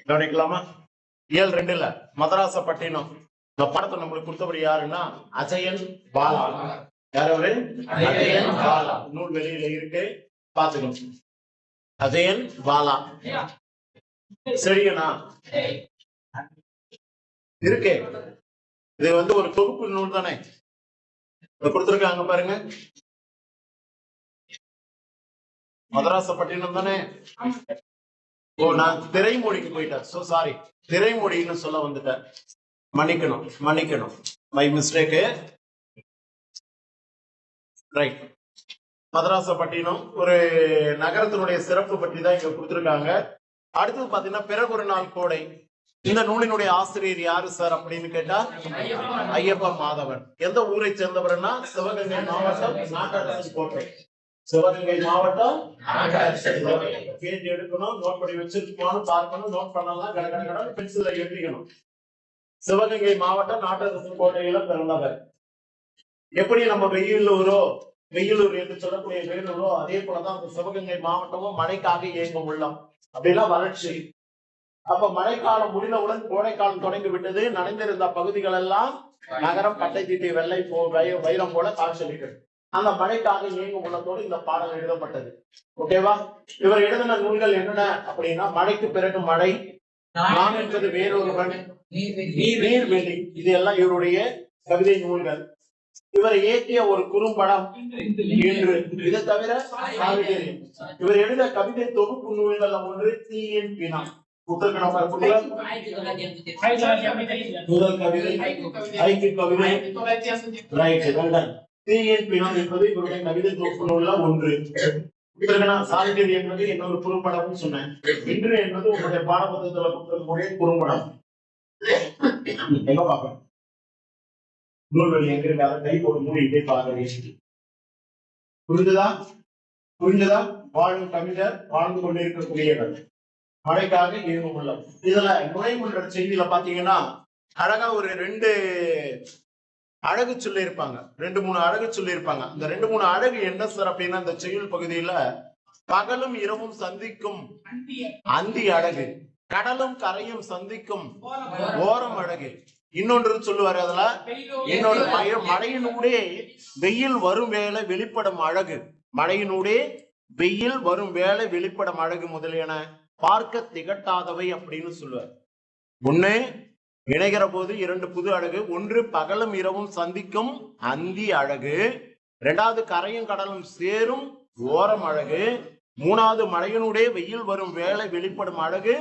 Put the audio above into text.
கவனிக்கலாமா? இயல் 2ல மதராசப்பட்டினம் இந்த படத்தை நம்மளுக்கு கொடுத்தபடி யாருன்னா அஜயன் பாலா. யாரவரு? அஜயன் பாலா. நூல் வெளியில இருக்கு, பாத்துக்கணும். அஜயன் பாலா சரிங்கண்ணா இருக்கு. இது ஒரு தொகுப்பு நூல் தானே கொடுத்திருக்காங்க பாருங்க. மதராசப்பட்டினம் தானே. ஓ, நான் திரைமொழிக்கு போயிட்டேன். சோ சாரி, திரைமொழின்னு சொல்ல வந்துட்டேன். மன்னிக்கணும் மை மிஸ்டேக். ரைட். மதராசப்பட்டினம் ஒரு நகரத்தினுடைய சிறப்பு பற்றி தான் இங்க கொடுத்திருக்காங்க. அடுத்தது பாத்தீங்கன்னா பிறகு ஒரு நாள் கோடை. இந்த நூலினுடைய ஆசிரியர் யாரு சார் அப்படின்னு கேட்டா ஐயப்ப மாதவன். எந்த ஊரை சேர்ந்தவர்னா சிவகங்கை மாவட்டம் நாட்டரசன் கோட்டை. சிவகங்கை மாவட்டம் கேட்டு எடுக்கணும், நோட் பண்ணி வச்சிருக்கணும், பார்க்கணும், நோட் பண்ணலாம், கடற்கடை பென்சில எழுதிக்கணும். சிவகங்கை மாவட்டம் நாட்டரசன் கோட்டையில பிறந்தவர். எப்படி நம்ம வெயிலூர் என்று சொல்லக்கூடிய வேலூரோ அதே போலதான் அந்த சிவகங்கை மாவட்டமும் மழைக்காக இயங்கும் உள்ளம். அப்படிலாம் வறட்சி. அப்ப மழைக்காலம் முடிந்தவுடன் கோடைக்காலம் தொடங்கி விட்டது. நனைந்திருந்த பகுதிகள் எல்லாம் நகரம் கட்டை தீட்டி வெள்ளை வைரம் போல காட்சியளிக்கிறது. அந்த மழைக்காக இயங்கும் உள்ளத்தோடு இந்த பாடல் எழுதப்பட்டது. ஓகேவா? இவர் எழுதின நூல்கள் என்னென்ன அப்படின்னா மழைக்கு பிறகு மழை, நான் என்பது வேறொருவன், நீர்வெளி, இது எல்லாம் இவருடைய கவிதை நூல்கள். இவர் இயக்கிய ஒரு குறும்படம் இன்று. இதை தவிர இவர் எழுத கவிதை தொகுப்பு நூல்கள் ஒன்று தீயின் பிணா. முதல் கவிதை ஐக்கிய கவிதை. தீயின் பிணம் என்பது இவருடைய கவிதை தொகுப்பு நூல்ல ஒன்று. சாலிட்டரி என்பது என்னொரு குறும்படம் சொன்னேன். இன்று என்பது உங்களுடைய பாடபுத்தகத்துல கொடுக்கக்கூடிய குறும்படம். எங்க பார்க்கணும் நூல்வெளி எங்க இருக்காத கை போட்டு மூடிட்டே பார்க்க. புரிஞ்சுதா? வாழும் கவிஞர் வாழ்ந்து கொண்டிருக்கக்கூடியவர், மழைக்காக இயங்கும் உள்ளம். இதுல நுழைவுன்ற செய்தியில பாத்தீங்கன்னா அழகா ஒரு 2 அழகு சொல்லி இருப்பாங்க, 2-3 அழகு சொல்லி இருப்பாங்க. அந்த 2-3 அழகு என்ன சார் அப்படின்னா இந்த செய்யுள் பகுதியில பகலும் இரவும் சந்திக்கும் அந்தி அழகு, கடலும் கரையும் சந்திக்கும் ஓரம் அழகு. இன்னொன்று சொல்லுவாரு அதுல, இன்னொரு மழையினூடே வெயில் வரும் வேளை வெளிப்படும் அழகு, மழையினூடே வெயில் வரும் வேளை வெளிப்படும் அழகு முதலியன பார்க்க திகட்டாதவை அப்படின்னு சொல்லுவார். ஒண்ணு இணைகிற போது 2 புது அழகு. ஒன்று பகலும் இரவும் சந்திக்கும் அந்தி அழகு, 2வது கரையும் கடலும் சேரும் ஓரம் அழகு, 3வது மழையினுடைய வெயில் வரும் வேளை வெளிப்படும் அழகு.